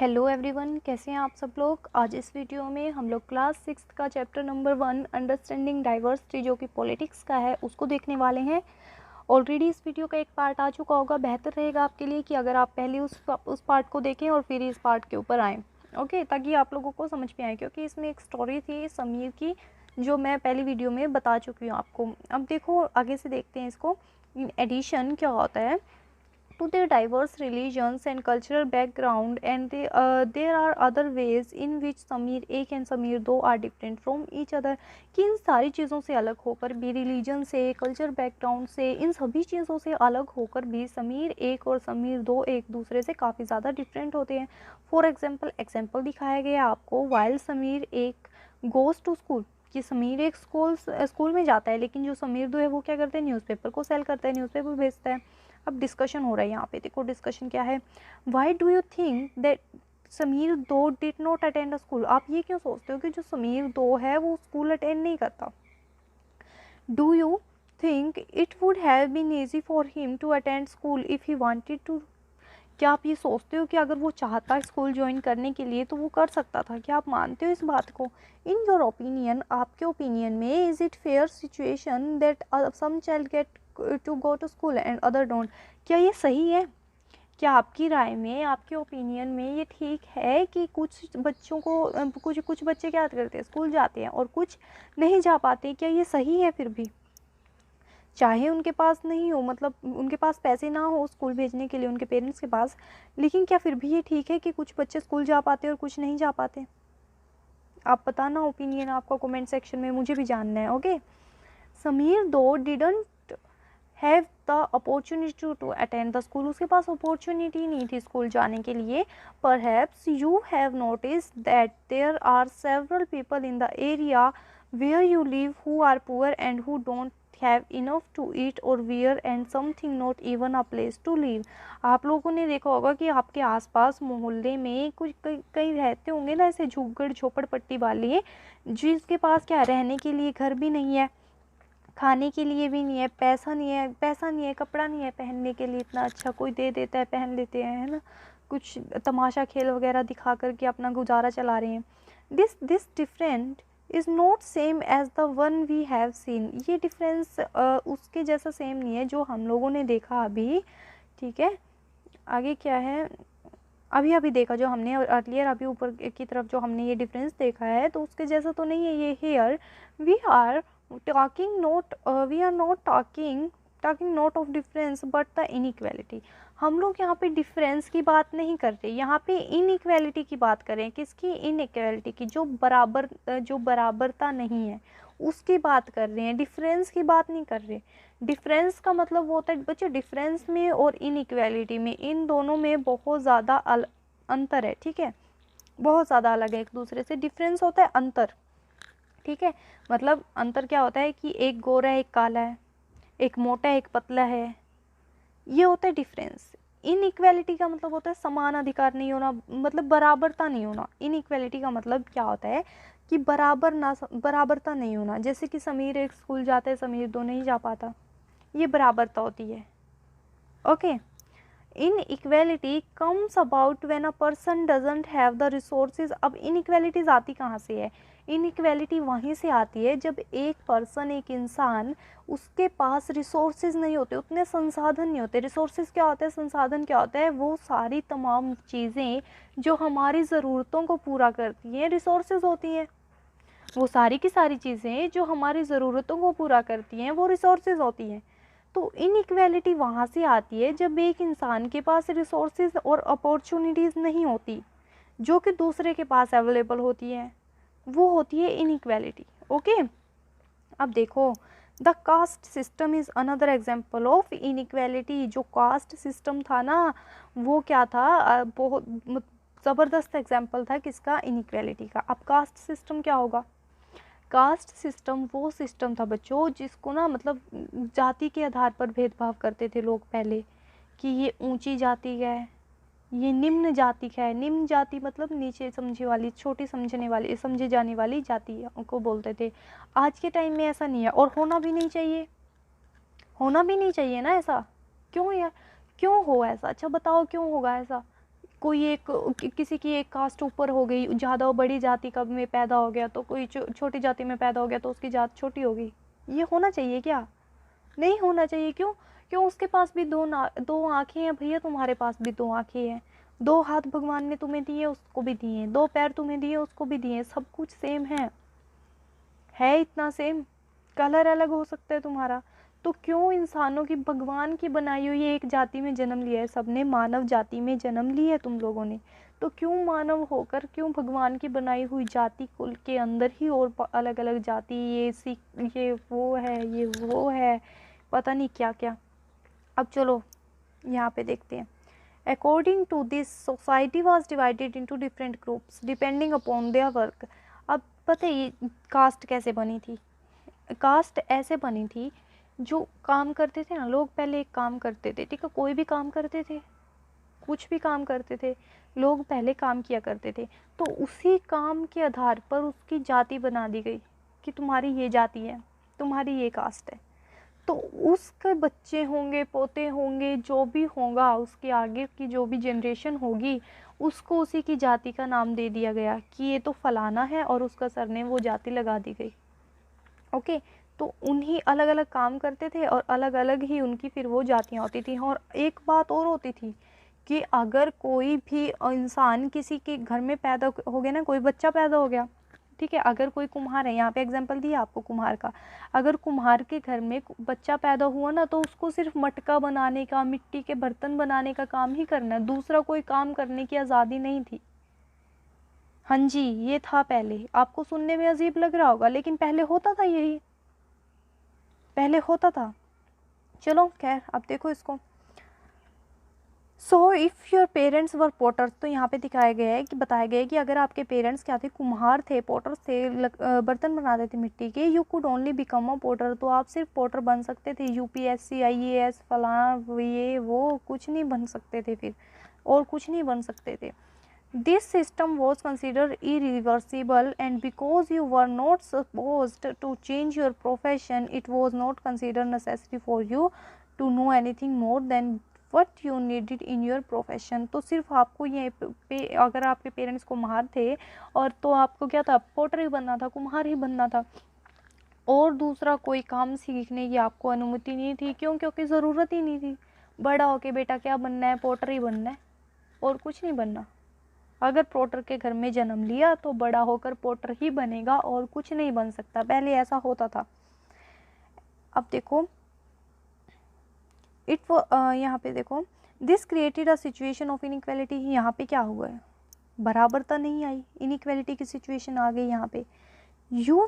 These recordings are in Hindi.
हेलो एवरीवन, कैसे हैं आप सब लोग। आज इस वीडियो में हम लोग क्लास 6 का चैप्टर नंबर 1 अंडरस्टैंडिंग डाइवर्सिटी जो कि पॉलिटिक्स का है उसको देखने वाले हैं। ऑलरेडी इस वीडियो का एक पार्ट आ चुका होगा। बेहतर रहेगा आपके लिए कि अगर आप पहले उस पार्ट को देखें और फिर इस पार्ट के ऊपर आएँ, ओके, ताकि आप लोगों को समझ में आए, क्योंकि इसमें एक स्टोरी थी समीर की जो मैं पहली वीडियो में बता चुकी हूँ आपको। अब देखो आगे से देखते हैं इसको। इन एडिशन क्या होता है to their diverse religions and cultural background, and there are other ways in which Sameer 1 and Sameer 2 are different from each other। कि इन सारी चीज़ों से अलग होकर भी, रिलीजन से, कल्चर बैकग्राउंड से, इन सभी चीज़ों से अलग होकर भी समीर 1 और समीर 2 एक दूसरे से काफ़ी ज़्यादा डिफरेंट होते हैं। फॉर एग्जाम्पल दिखाया गया आपको। While Sameer 1 goes to school, कि समीर एक स्कूल में जाता है, लेकिन जो समीर 2 है वो क्या करते हैं, न्यूज़पेपर को सेल करता है, न्यूज़पेपर बेचता है। अब डिस्कशन हो रहा है यहाँ पे, देखो डिस्कशन क्या है। Why do you think that Sameer 2 did not attend a school. आप ये क्यों सोचते हो कि जो समीर 2 है वो स्कूल अटेंड नहीं करता। Do you think it would have been easy for him to attend school if he wanted to. क्या आप ये सोचते हो कि अगर वो चाहता स्कूल ज्वाइन करने के लिए तो वो कर सकता था। क्या आप मानते हो इस बात को। इन योर ओपिनियन, आपके ओपिनियन में, is it fair situation that some child get to go to school and other don't. क्या ये सही है। क्या आपकी राय में, आपके ओपिनियन में ये ठीक है कि कुछ बच्चों को कुछ बच्चे क्या करते हैं, स्कूल जाते हैं और कुछ नहीं जा पाते। क्या ये सही है। फिर भी चाहे उनके पास नहीं हो, मतलब उनके पास पैसे ना हो स्कूल भेजने के लिए उनके पेरेंट्स के पास, लेकिन क्या फिर भी ये ठीक है कि कुछ बच्चे स्कूल जा पाते और कुछ नहीं जा पाते। आप बताना ओपिनियन आपका कमेंट सेक्शन में, मुझे भी जानना है। Okay, Sameer 2 didn't have the opportunity to attend the school. उसके पास अपॉर्चुनिटी नहीं थी स्कूल जाने के लिए। Perhaps you have notice that there are several people in the area where you live who are poor and who don't have enough to eat or wear and something not even a place to live। आप लोगों ने देखा होगा कि आपके आसपास मोहल्ले में कुछ कई रहते होंगे ना ऐसे झुग्गड़ झोपड़पट्टी वाले, जिसके पास क्या रहने के लिए घर भी नहीं है, खाने के लिए भी नहीं है, पैसा नहीं है, कपड़ा नहीं है पहनने के लिए इतना अच्छा, कोई दे देता है पहन लेते हैं, है ना, कुछ तमाशा खेल वगैरह दिखा करके अपना गुजारा चला रहे हैं। This different is not same as the one we have seen. ये डिफरेंस उसके जैसा सेम नहीं है जो हम लोगों ने देखा अभी। ठीक है, आगे क्या है, अभी देखा जो हमने अर्लियर, अभी ऊपर की तरफ जो हमने ये डिफरेंस देखा है तो उसके जैसा तो नहीं है ये। Here we are talking not we are not talking not of difference but the inequality. हम लोग यहाँ पे डिफरेंस की बात नहीं कर रहे, यहाँ पे इनइक्वालिटी की बात कर रहे हैं। किसकी, इनइक्वालिटी की, जो बराबरता नहीं है उसकी बात कर रहे हैं, डिफरेंस की बात नहीं कर रहे। डिफरेंस का मतलब वो होता है बच्चों, डिफरेंस में और इनइक्वालिटी में, इन दोनों में बहुत ज़्यादा अंतर है। ठीक है, बहुत ज़्यादा अलग है एक दूसरे से। डिफरेंस होता है अंतर। ठीक है, मतलब अंतर क्या होता है कि एक गोरा है एक काला है, एक मोटा है एक पतला है, ये होता है डिफरेंस। इनइक्वालिटी का मतलब होता है समान अधिकार नहीं होना, मतलब बराबरता नहीं होना। इनइक्वालिटी का मतलब क्या होता है कि बराबरता नहीं होना। जैसे कि समीर एक स्कूल जाता है, समीर 2 नहीं जा पाता, ये बराबरता होती है। Okay, inequality comes about when a person doesn't have the resources. अब इनइक्वालिटीज आती कहाँ से है, इनइक्वालिटी वहीं से आती है जब एक पर्सन, एक इंसान, उसके पास रिसोर्सेज नहीं होते, उतने संसाधन नहीं होते। रिसोर्सेज क्या होता है, संसाधन क्या होता है, वो सारी तमाम चीज़ें जो हमारी ज़रूरतों को पूरा करती हैं रिसोर्सेज होती हैं। वो सारी की सारी चीज़ें जो हमारी ज़रूरतों को पूरा करती हैं वो रिसोर्सेज होती हैं। तो इनइक्वालिटी वहाँ से आती है जब एक इंसान के पास रिसोर्सेज और अपॉर्चुनिटीज़ नहीं होती जो कि दूसरे के पास अवेलेबल होती है, वो होती है इनइक्वालिटी। ओके, अब देखो, the caste system is another example of inequality. जो कास्ट सिस्टम था ना वो क्या था, बहुत ज़बरदस्त एग्जाम्पल था किसका, इनइक्वालिटी का। अब कास्ट सिस्टम क्या होगा, कास्ट सिस्टम वो सिस्टम था बच्चों जिसको ना, मतलब जाति के आधार पर भेदभाव करते थे लोग पहले, कि ये ऊंची जाति का है, ये निम्न जाति का है। निम्न जाति मतलब नीचे समझे वाली, छोटी समझे जाने वाली जाति को बोलते थे। आज के टाइम में ऐसा नहीं है और होना भी नहीं चाहिए, होना भी नहीं चाहिए ना ऐसा। क्यों यार, क्यों हो ऐसा, अच्छा बताओ क्यों होगा ऐसा। कोई एक किसी की एक कास्ट ऊपर हो गई, ज़्यादा बड़ी जाति का में पैदा हो गया, तो कोई छोटी जाति में पैदा हो गया तो उसकी जात छोटी हो गई। ये होना चाहिए क्या? नहीं होना चाहिए। क्यों? क्यों? उसके पास भी दो आँखें हैं भैया, तुम्हारे पास भी दो आँखें हैं, दो हाथ भगवान ने तुम्हें दिए, उसको भी दिए, दो पैर तुम्हें दिए, उसको भी दिए, सब कुछ सेम है इतना सेम। कलर अलग हो सकता है तुम्हारा, तो क्यों इंसानों की, भगवान की बनाई हुई एक जाति में जन्म लिया है, सबने मानव जाति में जन्म लिया है तुम लोगों ने, तो क्यों मानव होकर क्यों भगवान की बनाई हुई जाति कुल के अंदर ही और अलग अलग जाति, ये वो है, ये वो है, पता नहीं क्या क्या। अब चलो यहाँ पे देखते हैं। According to this society was divided into different groups depending upon their work. अब पता है ये कास्ट कैसे बनी थी? कास्ट ऐसे बनी थी, जो काम करते थे ना लोग, पहले एक काम करते थे, ठीक है, कोई भी काम करते थे, कुछ भी काम करते थे, लोग पहले काम किया करते थे, तो उसी काम के आधार पर उसकी जाति बना दी गई कि तुम्हारी ये जाति है, तुम्हारी ये कास्ट है, तो उसके बच्चे होंगे, पोते होंगे, जो भी होगा, उसके आगे की जो भी जनरेशन होगी, उसको उसी की जाति का नाम दे दिया गया कि ये तो फलाना है, और उसका सरनेम वो जाति लगा दी गई। ओके, तो उन्हीं अलग अलग काम करते थे और अलग अलग ही उनकी फिर वो जातियाँ होती थी। और एक बात और होती थी कि अगर कोई भी इंसान किसी के घर में पैदा हो गया ना, कोई बच्चा पैदा हो गया, ठीक है, अगर कोई कुम्हार है, यहाँ पे एग्जांपल दिया आपको कुम्हार का, अगर कुम्हार के घर में बच्चा पैदा हुआ ना, तो उसको सिर्फ मटका बनाने का, मिट्टी के बर्तन बनाने का काम ही करना है, दूसरा कोई काम करने की आज़ादी नहीं थी। हाँ जी, ये था पहले। आपको सुनने में अजीब लग रहा होगा, लेकिन पहले होता था, यही पहले होता था। चलो खैर, अब देखो इसको। So if your parents were potters, तो यहाँ पे दिखाया गया है कि बताया गया है कि अगर आपके पेरेंट्स क्या थे, कुम्हार थे, पोटर्स थे, बर्तन बनाते थे मिट्टी के, you could only become a potter, तो आप सिर्फ पोटर बन सकते थे। यूपीएससी, आईएएस, फलाना, ये वो कुछ नहीं बन सकते थे फिर, और कुछ नहीं बन सकते थे। This system was considered irreversible, and because you were not supposed to change your profession, it was not considered necessary for you to know anything more than what you needed in your profession। तो सिर्फ आपको ये पे अगर आपके पेरेंट्स कुम्हार थे, और तो आपको क्या था, पोटर ही बनना था, कुम्हार ही बनना था, और दूसरा कोई काम सीखने की आपको अनुमति नहीं थी। क्यों? क्योंकि ज़रूरत ही नहीं थी। बड़ा होके बेटा क्या बनना है? पोटर ही बनना है, और कुछ नहीं बनना। अगर पोटर के घर में जन्म लिया तो बड़ा होकर पोटर ही बनेगा, और कुछ नहीं बन सकता। पहले ऐसा होता था। अब देखो यहाँ पे देखो, this created a situation of inequality. यहाँ पे क्या हुआ है? बराबरता नहीं आई, इनइक्वालिटी की सिचुएशन आ गई यहाँ पे। You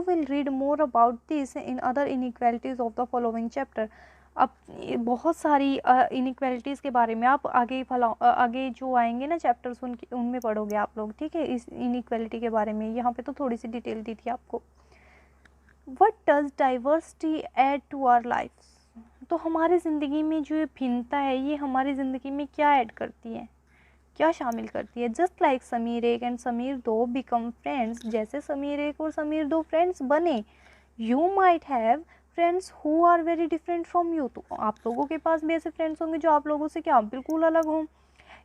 will read more about this in other inequalities of the following chapter. अब बहुत सारी इनइक्वालिटीज़ के बारे में आप आगे जो आएंगे ना चैप्टर्स, उनमें पढ़ोगे आप लोग, ठीक है, इस इनइक्वालिटी के बारे में। यहाँ पे तो थोड़ी सी डिटेल दी थी आपको। What does diversity add to our life? तो हमारी ज़िंदगी में जो ये भिन्नता है, ये हमारी ज़िंदगी में क्या ऐड करती है, क्या शामिल करती है? जस्ट लाइक समीर एक एंड समीर दो बिकम फ्रेंड्स, जैसे समीर एक और समीर दो फ्रेंड्स बने। You might have friends who are very different from you, तो आप लोगों के पास भी ऐसे फ्रेंड्स होंगे जो आप लोगों से क्या बिल्कुल अलग हों।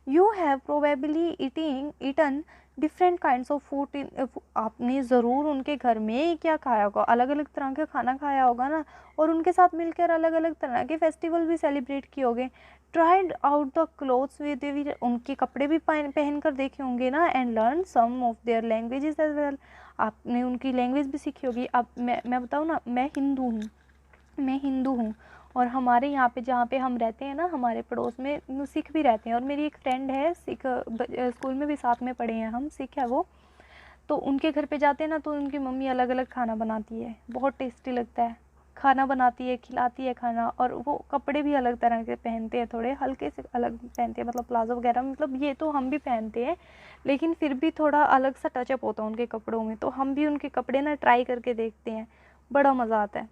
You have probably eaten different kinds of food in, आपने ज़रूर उनके घर में क्या खाया होगा, अलग अलग तरह का खाना खाया होगा ना, और उनके साथ मिलकर अलग अलग तरह के फेस्टिवल भी सेलिब्रेट किए होंगे। Tried out the clothes with, उनके कपड़े भी पहन कर देखे होंगे ना, and learn some of their languages as well, आपने उनकी लैंग्वेज भी सीखी होगी। अब मैं बताऊँ ना, मैं हिंदू हूँ, और हमारे यहाँ पे जहाँ पे हम रहते हैं ना, हमारे पड़ोस में सिख भी रहते हैं, और मेरी एक फ्रेंड है सिख, स्कूल में भी साथ में पढ़े हैं हम, सिख है वो। तो उनके घर पे जाते हैं ना, तो उनकी मम्मी अलग अलग खाना बनाती है, बहुत टेस्टी लगता है, खाना बनाती है, खिलाती है खाना, और वो कपड़े भी अलग तरह के पहनते हैं, थोड़े हल्के से अलग पहनते हैं, मतलब प्लाजो वगैरह, मतलब ये तो हम भी पहनते हैं, लेकिन फिर भी थोड़ा अलग सा टचअप होता है उनके कपड़ों में। तो हम भी उनके कपड़े ना ट्राई करके देखते हैं, बड़ा मज़ा आता है।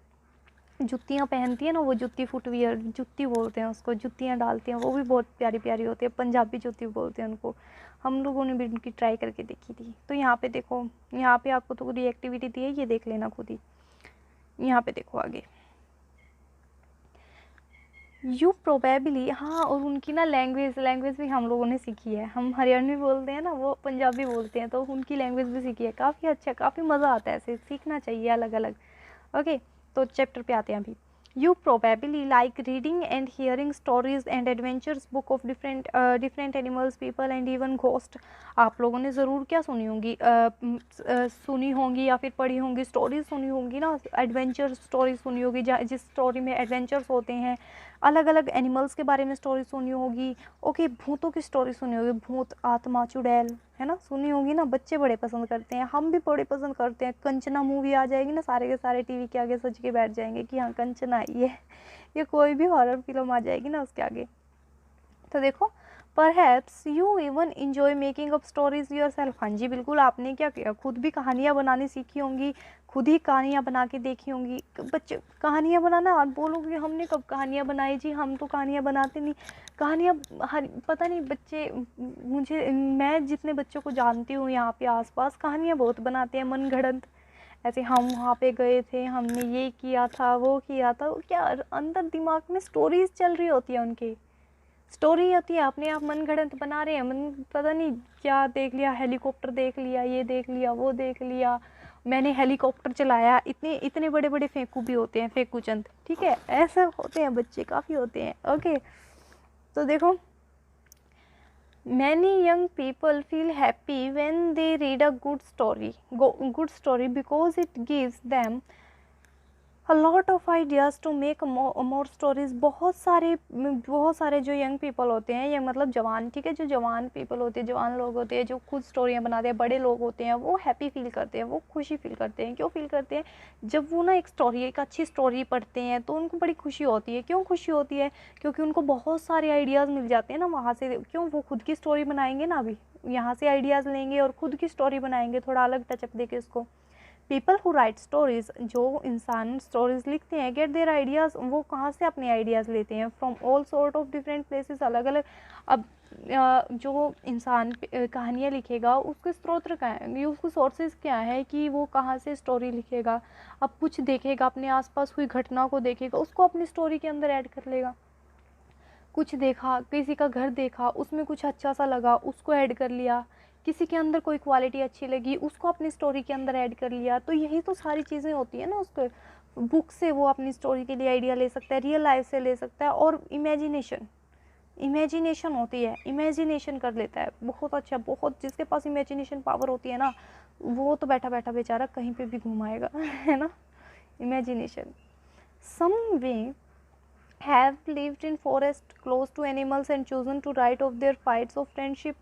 जुत्तियाँ पहनती है ना, वो जुत्ती, फुटवियर जुत्ती बोलते हैं उसको, जुत्तियाँ डालती हैं, वो भी बहुत प्यारी प्यारी होती है, पंजाबी जुत्ती बोलते हैं उनको। हम लोगों ने भी उनकी ट्राई करके देखी थी। तो यहाँ पे देखो, यहाँ पे आपको थोड़ी एक्टिविटी दी है, ये देख लेना खुद ही। यहाँ पे देखो आगे, यू प्रोबेबली, हाँ, और उनकी ना लैंग्वेज भी हम लोगों ने सीखी है। हम हरियाणवी बोलते हैं ना, वो पंजाबी बोलते हैं, तो उनकी लैंग्वेज भी सीखी है। काफ़ी अच्छा, काफ़ी मज़ा आता है, ऐसे सीखना चाहिए अलग अलग। ओके, तो चैप्टर पे आते हैं अभी। You probably like reading and hearing stories and adventures book of different animals, people and even ghost. आप लोगों ने ज़रूर क्या सुनी होंगी, सुनी होंगी या फिर पढ़ी होंगी, स्टोरीज सुनी होंगी ना, एडवेंचर स्टोरी सुनी होगी, जिस स्टोरी में एडवेंचर्स होते हैं। अलग अलग एनिमल्स के बारे में स्टोरी सुनी होगी। ओके, भूतों की स्टोरी सुनी होगी, भूत, आत्मा, चुड़ैल, है ना, सुनी होगी ना। बच्चे बड़े पसंद करते हैं, हम भी बड़े पसंद करते हैं। कंचना मूवी आ जाएगी ना, सारे के सारे टीवी के आगे सज के बैठ जाएंगे कि हाँ कंचना आई है। ये कोई भी हॉरर फिल्म आ जाएगी ना उसके आगे। तो देखो, perhaps you even enjoy making up stories your self. हाँ जी बिल्कुल, आपने क्या किया, खुद भी कहानियाँ बनानी सीखी होंगी, खुद ही कहानियाँ बना के देखी होंगी। बच्चे कहानियाँ बनाना, आप बोलोगे हमने कब कहानियाँ बनाई जी, हम तो कहानियाँ बनाते नहीं। कहानियाँ पता नहीं बच्चे, मैं जितने बच्चों को जानती हूँ यहाँ पे आसपास, कहानियाँ बहुत बनाते हैं मनगढ़ंत। ऐसे हम वहाँ पे गए थे, हमने ये किया था, वो किया था, क्या अंदर दिमाग में स्टोरीज चल रही होती है उनकी। स्टोरी होती है, अपने आप मनगढ़ंत बना रहे हैं, मन पता नहीं क्या देख लिया, हेलीकॉप्टर देख लिया, ये देख लिया, वो देख लिया, मैंने हेलीकॉप्टर चलाया। इतने इतने बड़े बड़े फेंकू भी होते हैं, फेंकू चंद, ठीक है, ऐसे होते हैं बच्चे, काफ़ी होते हैं। ओके, तो देखो, many young people feel happy when they read a good story because it gives them a lot of ideas to make more stories। बहुत सारे जो यंग पीपल होते हैं, ये मतलब जवान, ठीक है, जो जवान पीपल होते हैं, जवान लोग होते हैं, जो खुद स्टोरियाँ बनाते हैं, बड़े लोग होते हैं, वो हैप्पी फील करते हैं, वो खुशी फील करते हैं। क्यों फील करते हैं, जब वो ना एक अच्छी स्टोरी पढ़ते हैं तो उनको बड़ी खुशी होती है। क्यों खुशी होती है, क्योंकि उनको बहुत सारे आइडियाज़ मिल जाते हैं ना वहाँ से। क्यों, वो खुद की स्टोरी बनाएंगे ना, अभी यहाँ से आइडियाज़ लेंगे और खुद की स्टोरी बनाएंगे, थोड़ा अलग टचअप देके उसको। पीपल हु राइट स्टोरीज, जो इंसान स्टोरीज लिखते हैं, गेट देयर आइडियाज़, वो कहाँ से अपने आइडियाज़ लेते हैं, from all sort of different places, अलग अलग। अब जो इंसान कहानियाँ लिखेगा, उसके स्रोत क्या है, उसके सोर्सेज क्या है कि वो कहाँ से स्टोरी लिखेगा। अब कुछ देखेगा, अपने आसपास हुई घटना को देखेगा, उसको अपनी स्टोरी के अंदर ऐड कर लेगा। कुछ देखा, किसी का घर देखा, उसमें कुछ अच्छा सा लगा, उसको ऐड कर लिया। किसी के अंदर कोई क्वालिटी अच्छी लगी, उसको अपनी स्टोरी के अंदर ऐड कर लिया। तो यही तो सारी चीज़ें होती है ना। उसको बुक से वो अपनी स्टोरी के लिए आइडिया ले सकता है, रियल लाइफ से ले सकता है, और इमेजिनेशन होती है, इमेजिनेशन कर लेता है। बहुत अच्छा, बहुत, जिसके पास इमेजिनेशन पावर होती है ना, वो तो बैठा बैठा बेचारा कहीं पे भी घुमाएगा है ना। इमेजिनेशन, सम वे have lived in forest close to animals and chosen to write of their fights of friendship।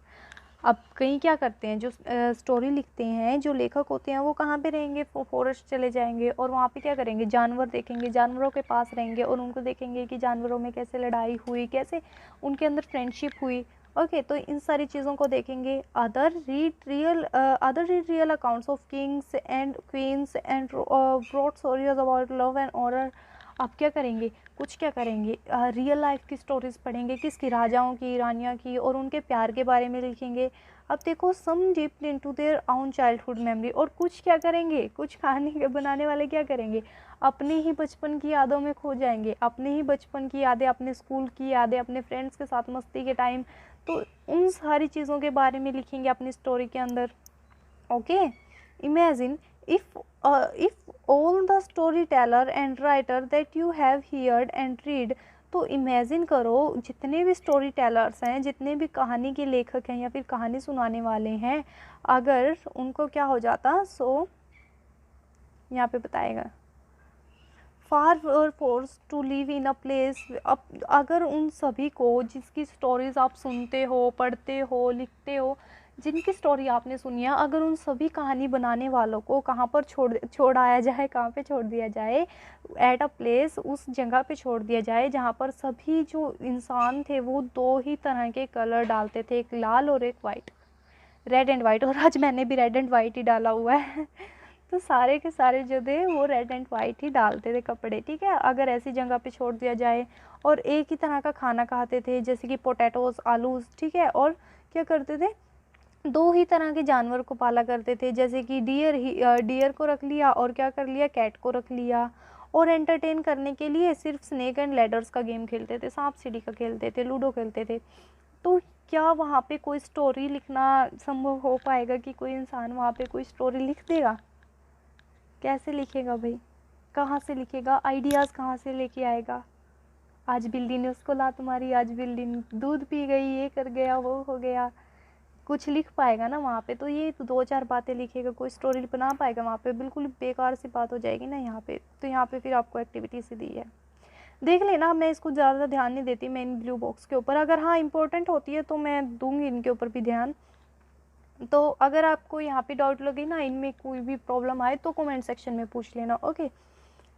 अब कहीं क्या करते हैं, जो स्टोरी लिखते हैं, जो लेखक होते हैं, वो कहाँ पे रहेंगे, फॉरेस्ट चले जाएंगे और वहाँ पे क्या करेंगे, जानवर देखेंगे, जानवरों के पास रहेंगे और उनको देखेंगे कि जानवरों में कैसे लड़ाई हुई, कैसे उनके अंदर फ्रेंडशिप हुई। ओके, तो इन सारी चीज़ों को देखेंगे। Other read real accounts of kings and queens and broad stories about love and honour. अब क्या करेंगे, कुछ क्या करेंगे, रियल लाइफ की स्टोरीज़ पढ़ेंगे, किसकी, राजाओं की, रानियों की, और उनके प्यार के बारे में लिखेंगे। अब देखो, some deep into their own childhood memory. और कुछ क्या करेंगे, कुछ कहानी बनाने वाले क्या करेंगे, अपने ही बचपन की यादों में खो जाएंगे, अपने ही बचपन की यादें, अपने स्कूल की यादें, अपने फ्रेंड्स के साथ मस्ती के टाइम, तो उन सारी चीज़ों के बारे में लिखेंगे अपनी स्टोरी के अंदर। Okay, imagine if all the storyteller and writer that you have heard and read। तो इमेजिन करो, जितने भी स्टोरी टेलर्स हैं, जितने भी कहानी के लेखक हैं या फिर कहानी सुनाने वाले हैं, अगर उनको क्या हो जाता, सो यहाँ पे बताएगा, far or force to live in a place. अब अगर उन सभी को, जिसकी स्टोरीज आप सुनते हो, पढ़ते हो, लिखते हो, जिनकी स्टोरी आपने सुनी है, अगर उन सभी कहानी बनाने वालों को कहाँ पर छोड़ाया जाए, कहाँ पे छोड़ दिया जाए, एट अ प्लेस, उस जगह पे छोड़ दिया जाए जहाँ पर सभी जो इंसान थे वो दो ही तरह के कलर डालते थे, एक लाल और एक वाइट, रेड एंड वाइट। और आज मैंने भी रेड एंड वाइट ही डाला हुआ है तो सारे के सारे जो थे वो रेड एंड वाइट ही डालते थे कपड़े, ठीक है। अगर ऐसी जगह पे छोड़ दिया जाए, और एक ही तरह का खाना खाते थे, जैसे कि पोटैटोज, आलूज, ठीक है, और क्या करते थे, दो ही तरह के जानवर को पाला करते थे, जैसे कि डियर को रख लिया और क्या कर लिया, कैट को रख लिया। और एंटरटेन करने के लिए सिर्फ स्नेक एंड लैडर्स का गेम खेलते थे, सांप सीढ़ी का खेलते थे, लूडो खेलते थे। तो क्या वहाँ पे कोई स्टोरी लिखना संभव हो पाएगा कि कोई इंसान वहाँ पे कोई स्टोरी लिख देगा? कैसे लिखेगा भाई, कहाँ से लिखेगा? आइडियाज़ कहाँ से लेके आएगा? आज बिल्ली ने उसको लात मारी, आज बिल्ली दूध पी गई, ये कर गया, वो हो गया, कुछ लिख पाएगा ना वहाँ पे? तो ये तो 2-4 बातें लिखेगा, कोई स्टोरी बना पाएगा वहाँ पे? बिल्कुल बेकार सी बात हो जाएगी ना यहाँ पे। तो यहाँ पे फिर आपको एक्टिविटी से दी है, देख लेना। मैं इसको ज़्यादा ध्यान नहीं देती मैं इन ब्लू बॉक्स के ऊपर, अगर हाँ इंपॉर्टेंट होती है तो मैं दूंगी इनके ऊपर भी ध्यान। तो अगर आपको यहाँ पे डाउट लगे ना, इनमें कोई भी प्रॉब्लम आए तो कमेंट सेक्शन में पूछ लेना। ओके,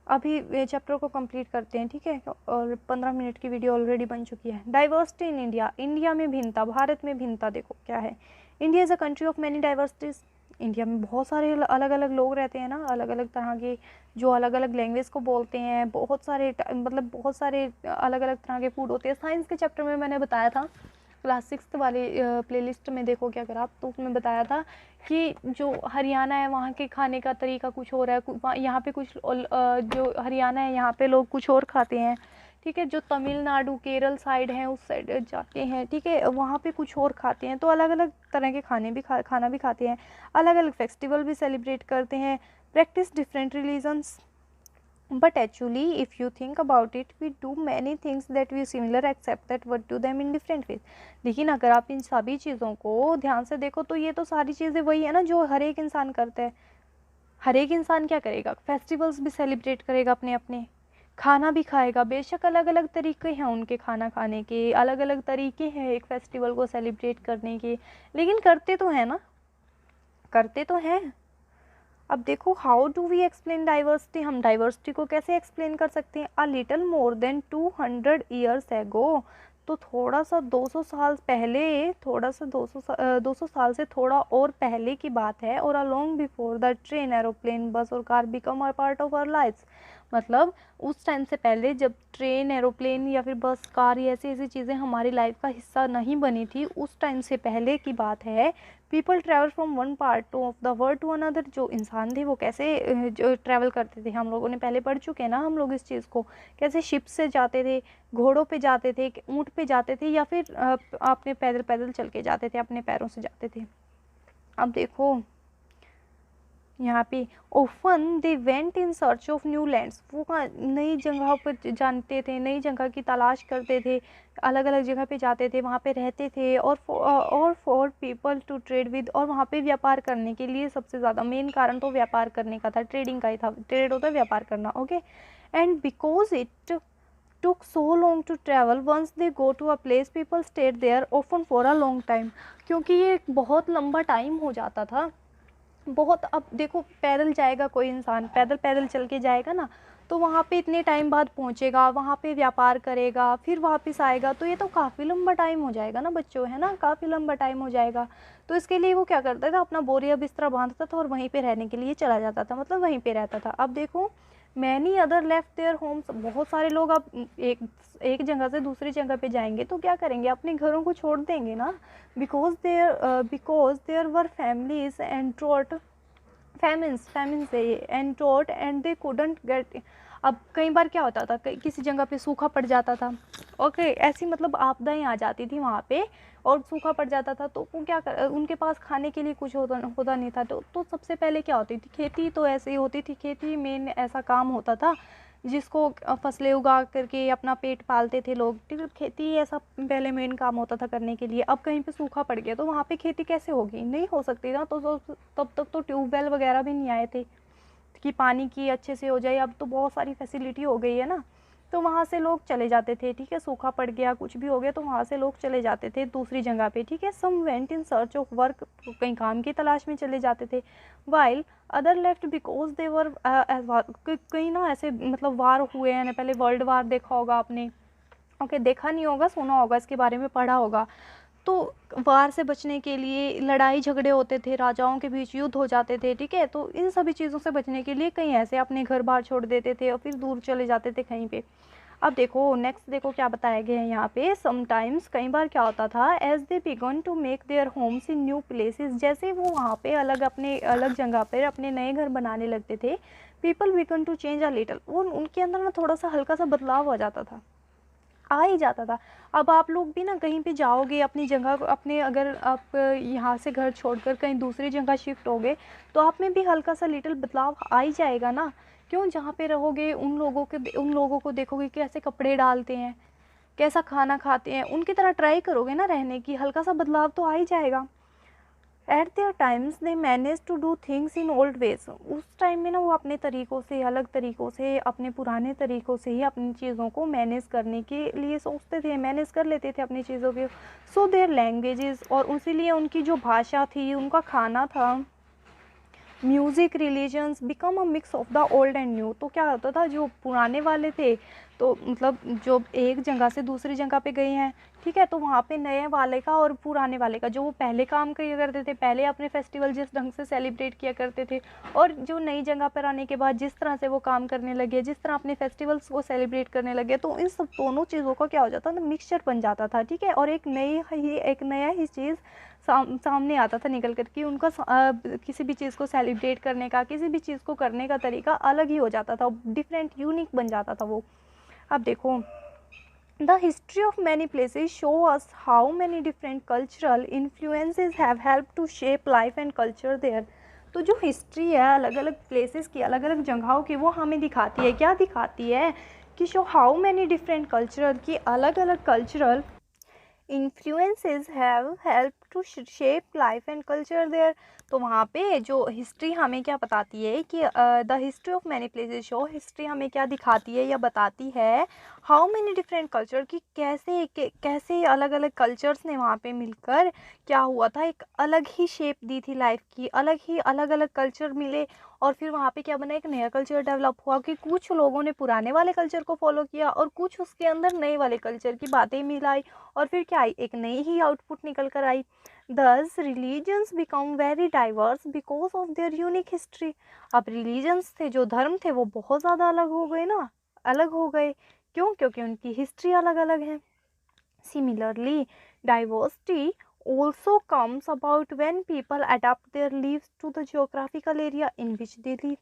अभी चैप्टर को कंप्लीट करते हैं, ठीक है। और 15 मिनट की वीडियो ऑलरेडी बन चुकी है। डाइवर्सिटी इन इंडिया, इंडिया में भिन्नता, भारत में भिन्नता देखो क्या है। India is a country of many diversities, India में बहुत सारे अलग अलग लोग रहते हैं ना, अलग अलग तरह के, जो अलग अलग लैंग्वेज को बोलते हैं, बहुत सारे मतलब बहुत सारे अलग अलग तरह के फूड होते हैं। साइंस के चैप्टर में मैंने बताया था, क्लास 6 वाले प्लेलिस्ट में देखोगे अगर आप, तो उसमें बताया था कि जो हरियाणा है वहाँ के खाने का तरीका कुछ और है, यहाँ पे कुछ जो हरियाणा है यहाँ पे लोग कुछ और खाते हैं, ठीक है। जो तमिलनाडु केरल साइड है उस साइड जाते हैं, ठीक है, वहाँ पे कुछ और खाते हैं। तो अलग अलग तरह के खाना भी खाते हैं, अलग अलग फेस्टिवल भी सेलिब्रेट करते हैं, practice different religions. But actually, if you think about it, we do many things that we similar except that what do them in different ways. लेकिन अगर आप इन सभी चीज़ों को ध्यान से देखो तो ये तो सारी चीज़ें वही है ना जो हर एक इंसान करता है। हर एक इंसान क्या करेगा? फेस्टिवल्स भी सेलिब्रेट करेगा, अपने अपने खाना भी खाएगा। बेशक अलग अलग तरीके हैं उनके खाना खाने के, अलग अलग तरीके हैं एक फेस्टिवल को सेलिब्रेट करने के, लेकिन करते तो हैं ना, करते तो हैं। अब देखो, how do we explain diversity, हम डाइवर्सिटी को कैसे एक्सप्लेन कर सकते हैं? A little more than 200 years ago, तो थोड़ा सा 200 साल पहले, थोड़ा सा 200 साल से थोड़ा और पहले की बात है। और along before the train, aeroplane, bus और car become a part of our lifes, मतलब उस टाइम से पहले जब ट्रेन, एरोप्लेन या फिर बस, कार, ये ऐसी ऐसी चीज़ें हमारी लाइफ का हिस्सा नहीं बनी थी, उस टाइम से पहले की बात है। People travel from one part of the world to another, जो इंसान थे वो कैसे जो ट्रैवल करते थे, हम लोगों ने पहले पढ़ चुके हैं ना हम लोग इस चीज़ को। कैसे शिप से जाते थे, घोड़ों पे जाते थे, ऊँट पे जाते थे, या फिर अपने पैदल पैदल चल के जाते थे, अपने पैरों से जाते थे। अब देखो यहाँ पे, often they went in search of new lands, वो नई जगहों पर जानते थे, नई जगह की तलाश करते थे, अलग अलग जगह पे जाते थे, वहाँ पे रहते थे। और for people to trade with, और वहाँ पे व्यापार करने के लिए सबसे ज़्यादा मेन कारण तो व्यापार करने का था, ट्रेडिंग का ही था। ट्रेड होता है व्यापार करना, okay. And because it took so long to travel, once they go to a place people stayed there often for a long time, क्योंकि ये बहुत लंबा टाइम हो जाता था बहुत। अब देखो, पैदल जाएगा कोई इंसान, पैदल पैदल चल के जाएगा ना, तो वहाँ पे इतने टाइम बाद पहुँचेगा, वहाँ पे व्यापार करेगा, फिर वापस आएगा, तो ये तो काफ़ी लंबा टाइम हो जाएगा ना बच्चों, है ना, काफ़ी लंबा टाइम हो जाएगा। तो इसके लिए वो क्या करता था, अपना बोरिया बिस्तरा बांधता था और वहीं पे रहने के लिए चला जाता था, मतलब वहीं पे रहता था। अब देखो, many other left their homes, बहुत सारे लोग अब एक जगह से दूसरी जगह पे जाएंगे तो क्या करेंगे, अपने घरों को छोड़ देंगे ना। Because there were families and drought, famines and drought and they couldn't get. अब कई बार क्या होता था, किसी जगह पे सूखा पड़ जाता था, ओके, ऐसी मतलब आपदाएं आ जाती थी वहाँ पे और सूखा पड़ जाता था, तो वो क्या उनके पास खाने के लिए कुछ होता नहीं था। तो सबसे पहले क्या होती थी, खेती तो ऐसे ही होती थी, खेती मेन ऐसा काम होता था जिसको फसलें उगा करके अपना पेट पालते थे लोग, ठीक है। खेती ऐसा पहले मेन काम होता था करने के लिए। अब कहीं पे सूखा पड़ गया तो वहाँ पे खेती कैसे होगी, नहीं हो सकती ना। तो तब तक तो ट्यूबवेल वगैरह भी नहीं आए थे कि पानी की अच्छे से हो जाए। अब तो बहुत सारी फैसिलिटी हो गई है ना, तो वहाँ से लोग चले जाते थे, ठीक है। सूखा पड़ गया, कुछ भी हो गया तो वहाँ से लोग चले जाते थे दूसरी जगह पे, ठीक है। Some went in search of work, कहीं काम की तलाश में चले जाते थे। While other left because they were, कहीं ना ऐसे मतलब वार हुए हैं ना, पहले वर्ल्ड वार देखा होगा आपने, ओके, देखा नहीं होगा, सुना होगा, इसके बारे में पढ़ा होगा। तो वार से बचने के लिए लड़ाई झगड़े होते थे, राजाओं के बीच युद्ध हो जाते थे, ठीक है। तो इन सभी चीज़ों से बचने के लिए कहीं ऐसे अपने घर बार छोड़ देते थे और फिर दूर चले जाते थे कहीं पे। अब देखो नेक्स्ट, देखो क्या बताया गया है यहाँ पे। समटाइम्स, कई बार क्या होता था, as they began to make their homes in new places, जैसे वो वहाँ पे अलग अपने अलग जगह पर अपने नए घर बनाने लगते थे, people began to change a little, वो उनके अंदर ना थोड़ा सा हल्का सा बदलाव आ जाता था, आ ही जाता था। अब आप लोग भी ना कहीं पे जाओगे अपनी जगह, अपने अगर आप यहाँ से घर छोड़कर कहीं दूसरी जगह शिफ्ट होगे तो आप में भी हल्का सा लिटिल बदलाव आ ही जाएगा ना। क्यों, जहाँ पे रहोगे उन लोगों को देखोगे कैसे कपड़े डालते हैं, कैसा खाना खाते हैं, उनकी तरह ट्राई करोगे ना रहने की, हल्का सा बदलाव तो आ ही जाएगा। At their times they manage to do things in old ways, उस टाइम में ना वो अपने तरीक़ों से, अलग तरीक़ों से, अपने पुराने तरीक़ों से ही अपनी चीज़ों को मैनेज करने के लिए सोचते थे, मैनेज कर लेते थे अपनी चीज़ों के। सो देयर लैंग्वेजेस, और इसीलिए उनकी जो भाषा थी, उनका खाना था, music, religions become a mix of the old and new. तो क्या होता था, जो पुराने वाले थे तो मतलब जो एक जगह से दूसरी जगह पे गए हैं, ठीक है, तो वहाँ पे नए वाले का और पुराने वाले का, जो वो पहले काम किया करते थे, पहले अपने फेस्टिवल जिस ढंग से सेलिब्रेट किया करते थे, और जो नई जगह पर आने के बाद जिस तरह से वो काम करने लगे, जिस तरह अपने फेस्टिवल्स को सेलिब्रेट करने लगे, तो इन सब दोनों चीज़ों का क्या हो जाता था, मिक्सचर बन जाता था, ठीक है, और एक नया ही चीज़ सामने आता था निकल कर कि उनका किसी भी चीज़ को सेलिब्रेट करने का, किसी भी चीज़ को करने का तरीका अलग ही हो जाता था, डिफरेंट, यूनिक बन जाता था वो। अब देखो, the history of many places show us how many different cultural influences have help to shape life and culture there. तो जो हिस्ट्री है अलग अलग प्लेसेस की, अलग अलग जगहों की, वो हमें दिखाती है, क्या दिखाती है, कि show how many different cultural, की अलग अलग cultural influences have help to shape life and culture there. तो वहाँ पे जो हिस्ट्री हमें क्या बताती है कि the history of many places show, history हमें क्या दिखाती है या बताती है, हाउ मैनी डिफरेंट कल्चर, कि कैसे अलग अलग कल्चर्स ने वहाँ पे मिलकर क्या हुआ था, एक अलग ही शेप दी थी लाइफ की, अलग अलग कल्चर मिले, और फिर वहाँ पे क्या बना, एक नया कल्चर डेवलप हुआ कि कुछ लोगों ने पुराने वाले कल्चर को फॉलो किया और कुछ उसके अंदर नए वाले कल्चर की बातें मिलाई, और फिर क्या आई, एक नई ही आउटपुट निकल कर आई। Thus religions become very diverse because of their unique history। अब रिलीजन्स थे, जो धर्म थे, वो बहुत ज़्यादा अलग हो गए ना, अलग हो गए, क्यों, क्योंकि उनकी हिस्ट्री अलग अलग है। Similarly, diversity also comes about when people adapt their lives to the geographical area in which they live।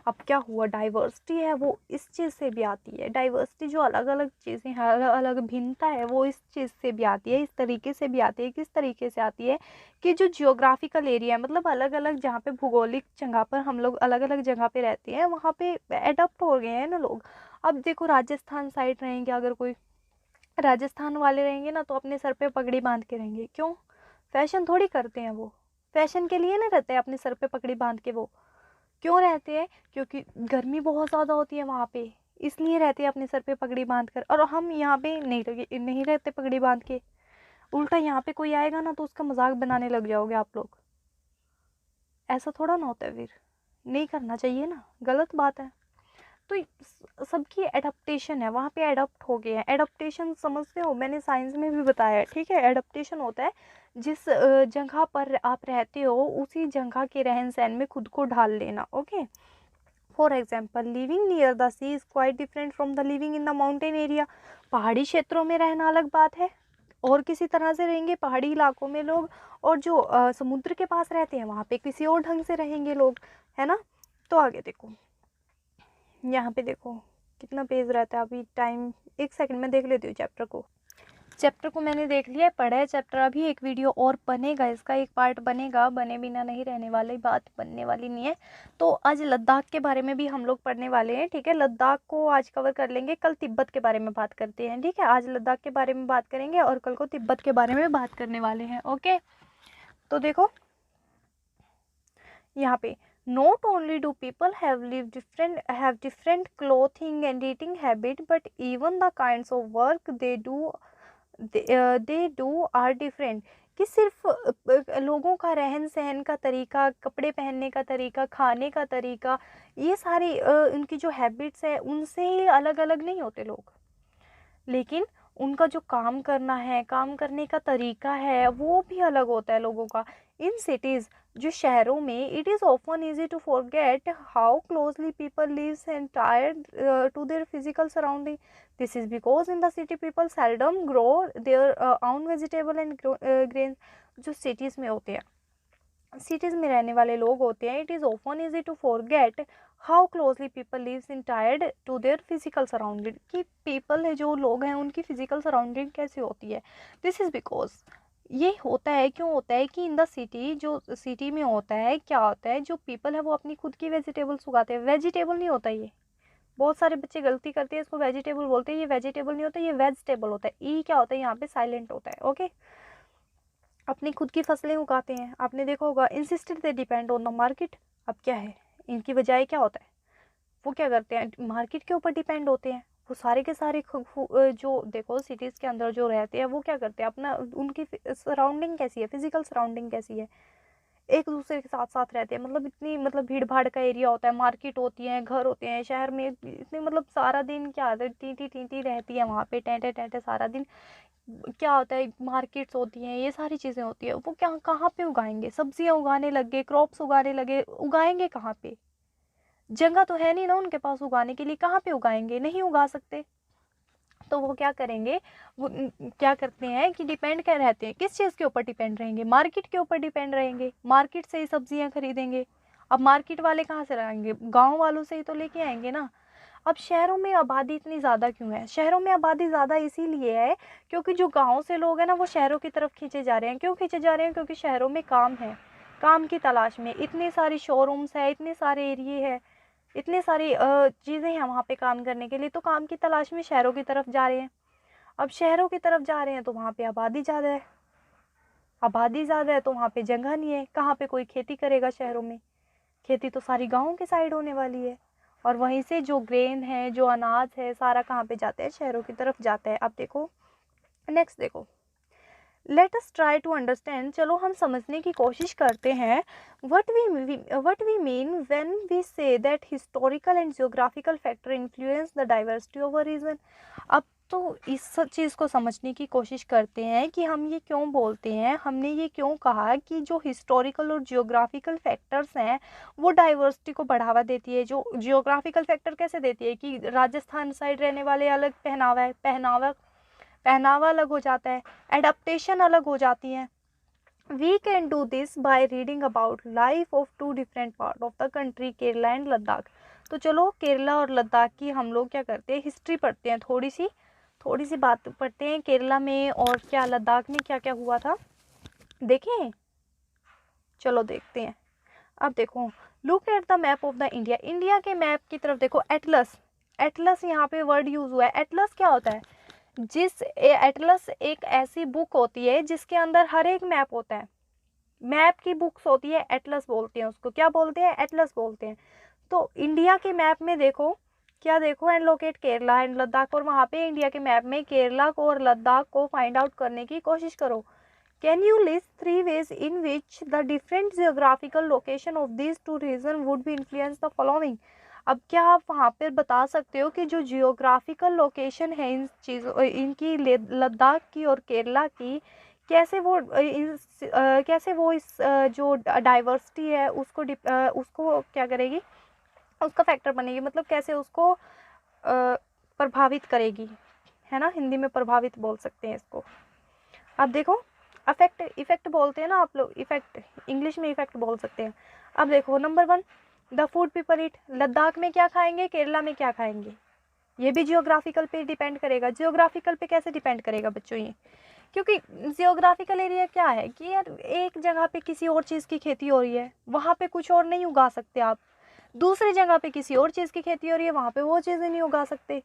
अब क्या हुआ, डाइवर्सिटी है वो इस चीज़ से भी आती है, डाइवर्सिटी जो अलग अलग चीज़ें हैं, अलग अलग भिन्नता है, वो इस चीज़ से भी आती है, इस तरीके से भी आती है। किस तरीके से आती है, कि जो जियोग्राफिकल एरिया है, मतलब अलग अलग जहाँ पे भूगोलिक जगह पर हम लोग अलग अलग जगह पे रहते हैं, वहाँ पे एडप्ट हो गए हैं ना लोग। अब देखो, राजस्थान साइड रहेंगे, अगर कोई राजस्थान वाले रहेंगे ना, तो अपने सर पे पगड़ी बांध के रहेंगे, क्यों, फैशन थोड़ी करते हैं वो, फैशन के लिए ना रहते हैं अपने सर पे पगड़ी बांध के, वो क्यों रहते हैं, क्योंकि गर्मी बहुत ज़्यादा होती है वहाँ पे, इसलिए रहते हैं अपने सर पे पगड़ी बांध कर। और हम यहाँ पे नहीं रहते पगड़ी बांध के, उल्टा यहाँ पे कोई आएगा ना तो उसका मजाक बनाने लग जाओगे आप लोग। ऐसा थोड़ा ना होता है, फिर नहीं करना चाहिए ना, गलत बात है। तो सबकी एडप्टेशन है, वहाँ पे एडप्ट हो गए हैं। एडप्टेशन समझते हो, मैंने साइंस में भी बताया है, ठीक है। एडप्टेशन होता है जिस जगह पर आप रहते हो उसी जगह के रहन सहन में खुद को ढाल लेना, okay. For example, living near the sea is quite different from the living in the mountain area. पहाड़ी क्षेत्रों में रहना अलग बात है, और किसी तरह से रहेंगे पहाड़ी इलाकों में लोग, और जो समुद्र के पास रहते हैं वहाँ पे किसी और ढंग से रहेंगे लोग, है ना। तो आगे देखो, यहाँ पे देखो कितना पेज रहता है, अभी टाइम 1 सेकंड में देख लेती हूँ चैप्टर को मैंने देख लिया है, पढ़ा है चैप्टर। अभी एक वीडियो और बनेगा, इसका एक पार्ट बनेगा, बने बिना नहीं रहने वाली बात, बनने वाली नहीं है। तो आज लद्दाख के बारे में भी हम लोग पढ़ने वाले हैं, ठीक है। लद्दाख को आज कवर कर लेंगे, कल तिब्बत के बारे में बात करते हैं, ठीक है। आज लद्दाख के बारे में बात करेंगे और कल को तिब्बत के बारे में बात करने वाले हैं, ओके। तो देखो यहाँ पे, not only do people have different clothing and eating habit, but even the kinds of work they do are different। कि सिर्फ लोगों का रहन सहन का तरीका, कपड़े पहनने का तरीका, खाने का तरीका, ये सारी उनकी जो हैबिट्स है उनसे ही अलग अलग नहीं होते लोग, लेकिन उनका जो काम करना है, काम करने का तरीका है, वो भी अलग होता है लोगों का। इन सिटीज़, जो शहरों में, it is often easy to forget how closely people lives and tired to their physical surrounding. This is because in the city people seldom grow their own vegetable and grain. जो सिटीज़ में होते हैं, सिटीज़ में रहने वाले लोग होते हैं, it is often easy to forget how closely people lives in tired to their physical surrounding, कि पीपल है जो लोग हैं उनकी फिजिकल सराउंडिंग कैसी होती है। दिस इज़ बिकॉज, ये होता है क्यों होता है कि इन द सिटी, जो सिटी में होता है क्या होता है, जो पीपल है वो अपनी खुद की वेजिटेबल्स उगाते हैं। वेजिटेबल नहीं होता ये, बहुत सारे बच्चे गलती करते हैं, इसको वेजिटेबल बोलते हैं। ये वेजिटेबल नहीं होता, ये वेजिटेबल होता है। ई क्या होता है यहाँ पे, साइलेंट होता है। ओके, अपनी खुद की फसलें उगाते हैं। आपने देखा होगा, insisted they depend on the market. अब क्या है, इनकी बजाय क्या होता है, वो क्या करते हैं, मार्केट के ऊपर डिपेंड होते हैं। वो सारे के सारे जो देखो सिटीज़ के अंदर जो रहते हैं वो क्या करते हैं, अपना उनकी सराउंडिंग कैसी है, फिजिकल सराउंडिंग कैसी है, एक दूसरे के साथ साथ रहते हैं। मतलब इतनी मतलब भीड़ भाड़ का एरिया होता है, मार्केट होती है, घर होते हैं शहर में, इतने मतलब सारा दिन क्या होता है, टीटी टीटी रहती है वहाँ पे, टेंटे टेंटे सारा दिन। क्या होता है, मार्केट्स होती हैं, ये सारी चीज़ें होती है। वो क्या कहाँ पे उगाएंगे, सब्जियाँ उगाने लगे, क्रॉप्स उगाने लगे, उगाएंगे कहाँ पे, जगह तो है नहीं ना उनके पास उगाने के लिए, कहाँ पे उगाएंगे, नहीं उगा सकते। तो वो क्या करेंगे, वो क्या करते हैं कि डिपेंड क्या रहते हैं, किस चीज़ के ऊपर डिपेंड रहेंगे, मार्केट के ऊपर डिपेंड रहेंगे, मार्केट से ही सब्जियां खरीदेंगे। अब मार्केट वाले कहाँ से लाएंगे, गांव वालों से ही तो लेके आएंगे ना। अब शहरों में आबादी इतनी ज़्यादा क्यों है, शहरों में आबादी ज़्यादा इसीलिए है क्योंकि जो गाँव से लोग हैं ना वो शहरों की तरफ खींचे जा रहे हैं। क्यों खींचे जा रहे हैं, क्योंकि शहरों में काम है, काम की तलाश में इतनी सारी शोरूम्स है, इतने सारे एरिए है, इतनी सारी चीज़ें हैं वहाँ पे काम करने के लिए, तो काम की तलाश में शहरों की तरफ जा रहे हैं। अब शहरों की तरफ जा रहे हैं तो वहाँ पे आबादी ज़्यादा है, आबादी ज़्यादा है तो वहाँ पे जगह नहीं है, कहाँ पे कोई खेती करेगा शहरों में, खेती तो सारी गाँव के साइड होने वाली है। और वहीं से जो ग्रेन है, जो अनाज है, सारा कहाँ पे जाता है, शहरों की तरफ जाता है। अब देखो नेक्स्ट देखो, let us try to understand, चलो हम समझने की कोशिश करते हैं, what we mean when we say that historical and geographical factor influence the diversity of a region. अब तो इस सब चीज़ को समझने की कोशिश करते हैं कि हम ये क्यों बोलते हैं, हमने ये क्यों कहा कि जो हिस्टोरिकल और जियोग्राफिकल फैक्टर्स हैं वो डाइवर्सिटी को बढ़ावा देती है। जो जियोग्राफिकल फैक्टर कैसे देती है कि राजस्थान साइड रहने वाले अलग पहनावा है, पहनावा अलग हो जाता है, एडाप्टेशन अलग हो जाती है। We can do this by reading about life of two different part of the country, Kerala and Ladakh. तो चलो केरला और लद्दाख की हम लोग क्या करते हैं, हिस्ट्री पढ़ते हैं, थोड़ी सी बात पढ़ते हैं केरला में और क्या लद्दाख में क्या क्या हुआ था, देखें, चलो देखते हैं। अब देखो, look at the map of the India, India के मैप की तरफ देखो, एटलस, एटलस यहाँ पे वर्ड यूज हुआ है। एटलस क्या होता है, एटलस एक ऐसी बुक होती है जिसके अंदर हर एक मैप होता है, मैप की बुक्स होती है, एटलस बोलते हैं उसको, क्या बोलते हैं, एटलस बोलते हैं। तो इंडिया के मैप में देखो क्या, देखो and locate Kerala and Ladakh, और वहाँ पे इंडिया के मैप में केरला को और लद्दाख को फाइंड आउट करने की कोशिश करो। Can you list 3 ways in which the different geographical location of these two regions would be influence the following। अब क्या आप वहाँ पर बता सकते हो कि जो जियोग्राफिकल लोकेशन है इन चीज़ों, इनकी लद्दाख की और केरला की, कैसे वो इस जो डाइवर्सिटी है उसको क्या करेगी, उसका फैक्टर बनेगी, मतलब कैसे उसको प्रभावित करेगी, है ना, हिंदी में प्रभावित बोल सकते हैं इसको। अब देखो, इफेक्ट बोलते हैं ना आप लोग, इफेक्ट इंग्लिश में इफेक्ट बोल सकते हैं। अब देखो number 1, the food people eat, Ladakh में क्या खाएंगे, केरला में क्या खाएंगे, ये भी जियोग्राफिकल पे डिपेंड करेगा। जियोग्राफिकल पे कैसे डिपेंड करेगा बच्चों, ये क्योंकि जियोग्राफिकल एरिया क्या है कि यार एक जगह पे किसी और चीज़ की खेती हो रही है, वहाँ पे कुछ और नहीं उगा सकते आप, दूसरी जगह पे किसी और चीज़ की खेती हो रही है, वहाँ पे वो चीज़ें नहीं उगा सकते।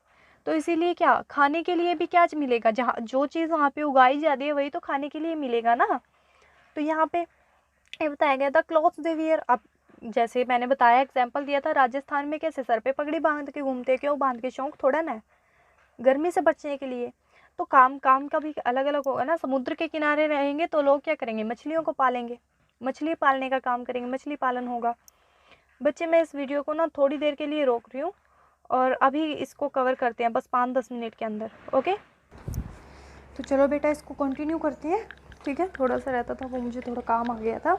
तो इसीलिए क्या, खाने के लिए भी क्या मिलेगा, जहाँ जो चीज़ वहाँ पे उगाई जाती है वही तो खाने के लिए मिलेगा ना। तो यहाँ पे ये बताया गया था क्लॉथ्स दे वियर। अब जैसे मैंने बताया, एग्जाम्पल दिया था, राजस्थान में कैसे सर पे पगड़ी बांध के घूमते, क्यों बांध के, शौक थोड़ा ना है, गर्मी से बचने के लिए। तो काम का भी अलग अलग होगा ना। समुद्र के किनारे रहेंगे तो लोग क्या करेंगे, मछलियों को पालेंगे, मछली पालने का काम करेंगे, मछली पालन होगा। बच्चे मैं इस वीडियो को ना थोड़ी देर के लिए रोक रही हूँ और अभी इसको कवर करते हैं बस 5-10 मिनट के अंदर, ओके। तो चलो बेटा इसको कंटिन्यू करते हैं, ठीक है। थोड़ा सा रहता था वो, मुझे थोड़ा काम आ गया था,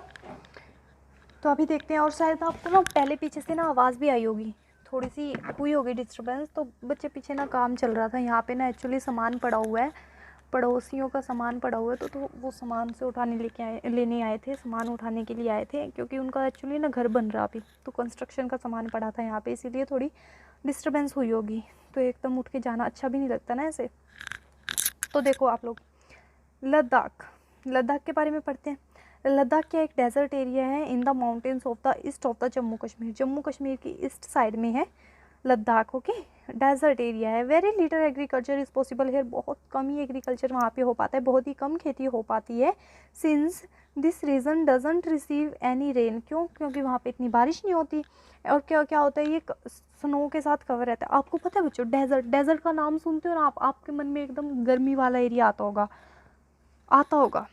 तो अभी देखते हैं। और शायद आपको ना पहले पीछे से ना आवाज़ भी आई होगी, थोड़ी सी हुई होगी डिस्टर्बेंस, तो बच्चे पीछे ना काम चल रहा था यहाँ पे ना, एक्चुअली सामान पड़ा हुआ है पड़ोसियों का सामान पड़ा हुआ है तो वो सामान से लेने आए थे, सामान उठाने के लिए आए थे, क्योंकि उनका एक्चुअली ना घर बन रहा अभी, तो कंस्ट्रक्शन का सामान पड़ा था यहाँ पे, इसीलिए थोड़ी डिस्टर्बेंस हुई होगी। तो एकदम उठ के जाना अच्छा भी नहीं लगता ना ऐसे। तो देखो आप लोग, लद्दाख के बारे में पढ़ते हैं। लद्दाख क्या एक डेजर्ट एरिया है in the mountains of the east of the Jammu Kashmir. Jammu Kashmir की ईस्ट साइड में है लद्दाख। ओके, डेजर्ट एरिया है। Very little agriculture is possible here. बहुत कम ही एग्रीकल्चर वहाँ पे हो पाता है, बहुत ही कम खेती हो पाती है। Since this region doesn't receive any rain. क्यों? क्योंकि वहाँ पे इतनी बारिश नहीं होती। और क्या क्या होता है, ये स्नो के साथ कवर रहता है। आपको पता है बच्चों, डेजर्ट का नाम सुनते हो ना आपके मन में एकदम गर्मी वाला एरिया आता होगा।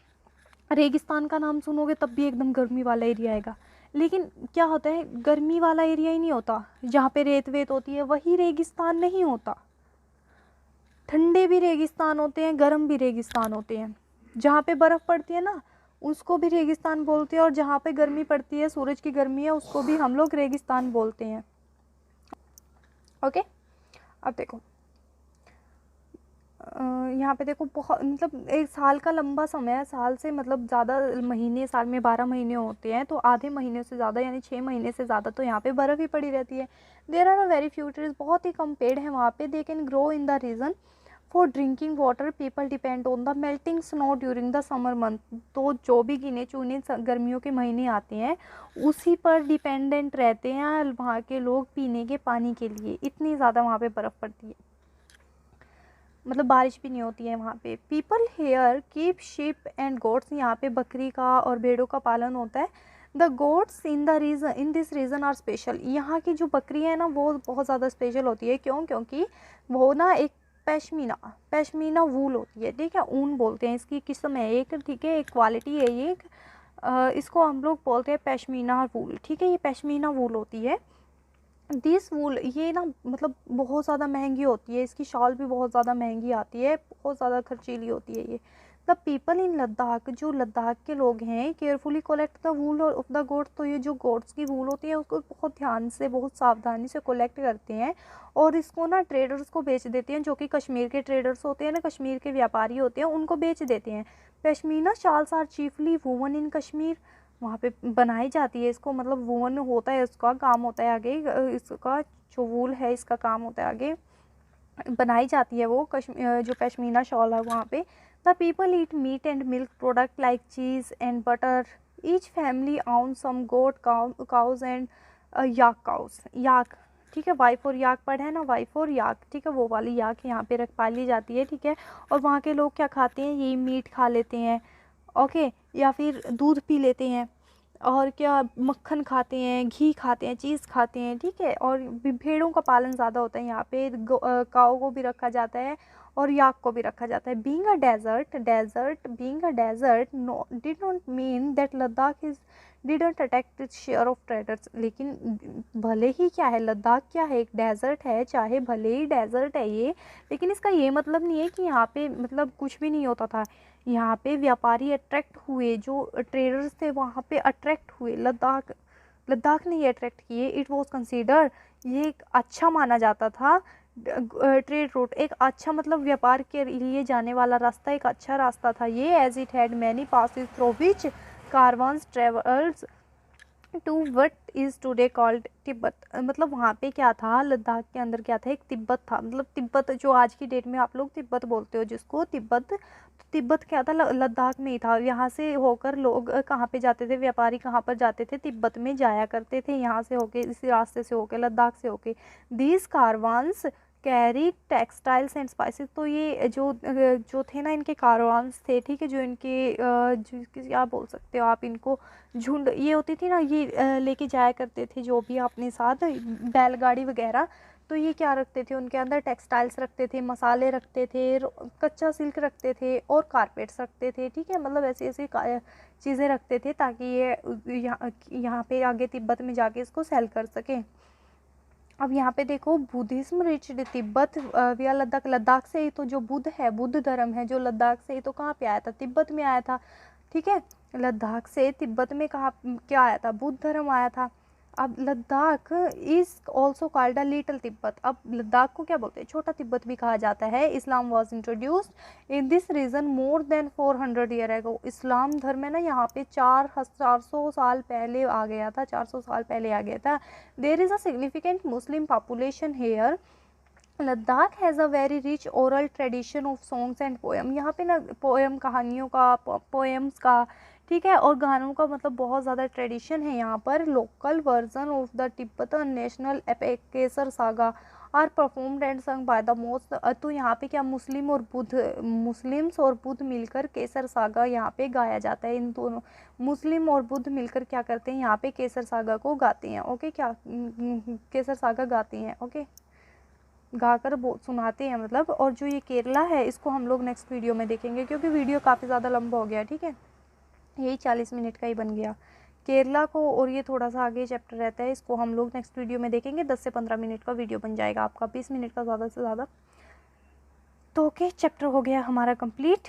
रेगिस्तान का नाम सुनोगे तब भी एकदम गर्मी वाला एरिया आएगा। लेकिन क्या होता है, गर्मी वाला एरिया ही नहीं होता जहाँ पे रेत वेत होती है, वही रेगिस्तान नहीं होता। ठंडे भी रेगिस्तान होते हैं, गर्म भी रेगिस्तान होते हैं। जहाँ पे बर्फ़ पड़ती है ना उसको भी रेगिस्तान बोलते हैं, और जहाँ पे गर्मी पड़ती है, सूरज की गर्मी है, उसको भी हम लोग रेगिस्तान बोलते हैं। ओके, अब देखो यहाँ पे देखो, बहुत मतलब एक साल का लंबा समय है। साल से मतलब ज़्यादा महीने, साल में 12 महीने होते हैं, तो आधे महीने से ज़्यादा यानी 6 महीने से ज़्यादा तो यहाँ पे बर्फ़ ही पड़ी रहती है। There are very few trees, बहुत ही कम पेड़ हैं वहाँ पे। They can grow in the region for drinking water. People depend on the melting snow during the summer month. तो जो भी गिने चुने गर्मियों के महीने आते हैं उसी पर डिपेंडेंट रहते हैं वहाँ के लोग पीने के पानी के लिए। इतनी ज़्यादा वहाँ पे बर्फ़ पड़ती है, मतलब बारिश भी नहीं होती है वहाँ पे। People here keep sheep and goats. यहाँ पे बकरी का और भेड़ों का पालन होता है। The goats in this region are special. यहाँ की जो बकरी है ना वो बहुत ज़्यादा स्पेशल होती है। क्यों? क्योंकि वो ना एक पैश्मीना वूल होती है, ठीक है, ऊन बोलते हैं इसकी किस्म है एक, ठीक है, एक क्वालिटी है ये। इसको हम लोग बोलते हैं पैश्मीना वूल, ठीक है, ये पैश्मीना वूल होती है। दिस वूल, ये ना मतलब बहुत ज़्यादा महंगी होती है, इसकी शॉल भी बहुत ज़्यादा महंगी आती है, बहुत ज़्यादा खर्चीली होती है ये। द पीपल इन लद्दाख, जो लद्दाख के लोग हैं, carefully collect the wool of the goats. तो ये जो गोट्स की वूल होती है उसको बहुत ध्यान से, बहुत सावधानी से कलेक्ट करते हैं और इसको ना ट्रेडर्स को बेच देते हैं, जो कि कश्मीर के ट्रेडर्स होते हैं ना, कश्मीर के व्यापारी होते हैं, उनको बेच देते हैं। Pashmina shawls are chiefly woven in Kashmir. वहाँ पे बनाई जाती है इसको, मतलब वूवन होता है, इसका काम होता है आगे, इसका जो वूल है इसका काम होता है आगे, बनाई जाती है वो जो पश्मीना शॉल है वहाँ पे। The people eat meat and milk product like cheese and butter. Each family own some goat cows and yak cows. Yak, ठीक है, वाइफ और याक पढ़ा है ना, वाइफ और याक, ठीक है, वो वाली याक यहाँ पे पाली जाती है, ठीक है। और वहाँ के लोग क्या खाते हैं, यही मीट खा लेते हैं, ओके, या फिर दूध पी लेते हैं, और क्या मक्खन खाते हैं, घी खाते हैं, चीज़ खाते हैं, ठीक है। और भेड़ों का पालन ज़्यादा होता है यहाँ पे, काऊ को भी रखा जाता है और याक को भी रखा जाता है। Being a desert no did not mean that Ladakh is didn't attack its share of traders. लेकिन भले ही क्या है, लद्दाख क्या है, एक डेजर्ट है, चाहे भले ही डेजर्ट है ये, लेकिन इसका ये मतलब नहीं है कि यहाँ पे मतलब कुछ भी नहीं होता था। यहाँ पे व्यापारी अट्रैक्ट हुए, जो ट्रेडर्स थे वहाँ पे अट्रैक्ट हुए, लद्दाख ने ये अट्रैक्ट किए। इट वॉज कंसिडर, ये एक अच्छा माना जाता था, ट्रेड रूट, एक अच्छा मतलब व्यापार के लिए जाने वाला रास्ता, एक अच्छा रास्ता था ये। As it had many passes through which caravans travels to what is today called Tibet. मतलब वहाँ पे क्या था, लद्दाख के अंदर क्या था, एक तिब्बत था, मतलब तिब्बत जो आज की डेट में आप लोग तिब्बत बोलते हो जिसको, तिब्बत, तो तिब्बत क्या था, लद्दाख में ही था। यहाँ से होकर लोग कहाँ पे जाते थे, व्यापारी कहाँ पर जाते थे, तिब्बत में जाया करते थे, यहाँ से होके, इसी रास्ते से होके, लद्दाख से होके। These कारवांस carry textiles and spices. तो ये जो थे ना, इनके कारवांस थे, ठीक है, जो इनके क्या बोल सकते हो आप इनको, झुंड ये होती थी ना, ये लेके जाया करते थे जो भी अपने साथ, बैलगाड़ी वगैरह। तो ये क्या रखते थे, उनके अंदर टेक्सटाइल्स रखते थे, मसाले रखते थे, कच्चा सिल्क रखते थे और कारपेट्स रखते थे, ठीक है, मतलब ऐसी ऐसी चीज़ें रखते थे ताकि ये यहाँ पे आगे तिब्बत में जाके इसको सेल कर सकें। अब यहाँ पे देखो, बुद्धिज्म रिच्ड तिब्बत विया लद्दाख। लद्दाख से ही तो जो बुद्ध है, बुद्ध धर्म है जो लद्दाख से ही तो कहाँ पे आया था, तिब्बत में आया था, ठीक है। लद्दाख से तिब्बत में कहाँ क्या आया था, बुद्ध धर्म आया था। अब Ladakh is also called a little Tibet. अब लद्दाख को क्या बोलते हैं, छोटा तिब्बत भी कहा जाता है। Islam was introduced in this region more than 400 year ago. इस्लाम धर्म है ना यहाँ पे 400 साल पहले आ गया था, 400 साल पहले आ गया था। There is a significant Muslim population here. Ladakh has a very rich oral tradition of songs and poem. यहाँ पे ना पोएम, कहानियों का, पोएम्स का, ठीक है, और गानों का मतलब बहुत ज़्यादा ट्रेडिशन है यहाँ पर। Local version of the Tibetan national epic Kesar saga are performed and sung by the most. तो यहाँ पे क्या मुस्लिम्स और बुद्ध मिलकर केसर सागा यहाँ पे गाया जाता है। इन दोनों मुस्लिम और बुद्ध मिलकर क्या करते हैं, यहाँ पे केसर सागा को गाते हैं। ओके, क्या केसर सागा गाते हैं, ओके, गाकर सुनाते हैं मतलब। और जो ये केरला है इसको हम लोग नेक्स्ट वीडियो में देखेंगे, क्योंकि वीडियो काफ़ी ज़्यादा लंबा हो गया, ठीक है, यही 40 मिनट का ही बन गया केरला को। और ये थोड़ा सा आगे चैप्टर रहता है, इसको हम लोग नेक्स्ट वीडियो में देखेंगे। 10 से 15 मिनट का वीडियो बन जाएगा आपका, 20 मिनट का ज़्यादा से ज़्यादा। तो ओके, चैप्टर हो गया हमारा कंप्लीट।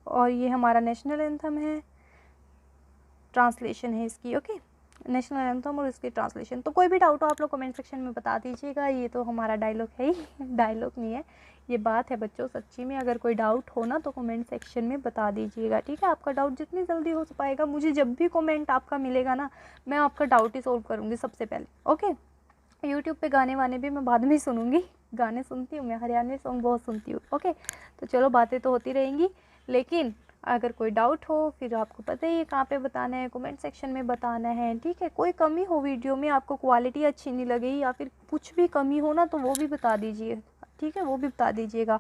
और ये हमारा नेशनल एंथम है, ट्रांसलेशन है इसकी, ओके, नेशनल एंथम और इसकी ट्रांसलेशन। तो कोई भी डाउट हो आप लोग कमेंट सेक्शन में बता दीजिएगा। ये तो हमारा डायलॉग है ही, डायलॉग नहीं है, ये बात है बच्चों सच्ची में। अगर कोई डाउट हो ना तो कमेंट सेक्शन में बता दीजिएगा, ठीक है। आपका डाउट जितनी जल्दी हो पाएगा, मुझे जब भी कमेंट आपका मिलेगा ना, मैं आपका डाउट ही सोल्व करूँगी सबसे पहले, ओके। यूट्यूब पे गाने वाने भी मैं बाद में सुनूँगी, गाने सुनती हूँ मैं, हरियाणवी सॉन्ग बहुत सुनती हूँ, ओके। तो चलो बातें तो होती रहेंगी, लेकिन अगर कोई डाउट हो फिर आपको पता ही है कहाँ पे बताना है, कमेंट सेक्शन में बताना है, ठीक है। कोई कमी हो वीडियो में, आपको क्वालिटी अच्छी नहीं लगी या फिर कुछ भी कमी हो ना, तो वो भी बता दीजिए, ठीक है, वो भी बता दीजिएगा।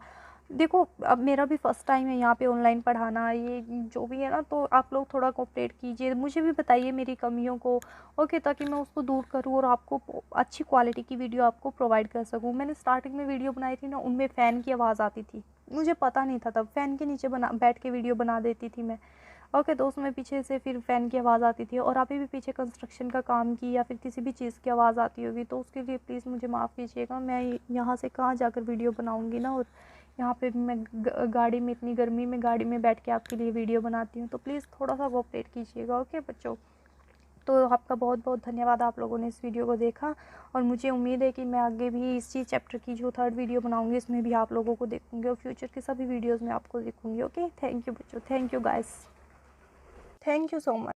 देखो अब मेरा भी फर्स्ट टाइम है यहाँ पे ऑनलाइन पढ़ाना, ये जो भी है ना, तो आप लोग थोड़ा कोऑपरेट कीजिए, मुझे भी बताइए मेरी कमियों को, ओके, ताकि मैं उसको दूर करूँ और आपको अच्छी क्वालिटी की वीडियो आपको प्रोवाइड कर सकूँ। मैंने स्टार्टिंग में वीडियो बनाई थी ना, उनमें फ़ैन की आवाज़ आती थी, मुझे पता नहीं था तब, फ़ैन के नीचे बैठ के वीडियो बना देती थी मैं, ओके। तो उसमें पीछे से फिर फ़ैन की आवाज़ आती थी, और अभी भी पीछे कंस्ट्रक्शन का काम की या फिर किसी भी चीज़ की आवाज़ आती होगी, तो उसके लिए प्लीज़ मुझे माफ़ कीजिएगा। मैं यहाँ से कहाँ जाकर वीडियो बनाऊँगी ना, और यहाँ पे मैं गाड़ी में, इतनी गर्मी में गाड़ी में बैठ के आपके लिए वीडियो बनाती हूँ, तो प्लीज़ थोड़ा सा कोऑपरेट कीजिएगा, ओके बच्चों। तो आपका बहुत बहुत धन्यवाद, आप लोगों ने इस वीडियो को देखा, और मुझे उम्मीद है कि मैं आगे भी इसी चैप्टर की जो 3rd वीडियो बनाऊंगी इसमें भी आप लोगों को देखूंगी, और फ्यूचर के सभी वीडियोस में आपको देखूंगी, ओके। थैंक यू बच्चों, thank you guys, thank you so much.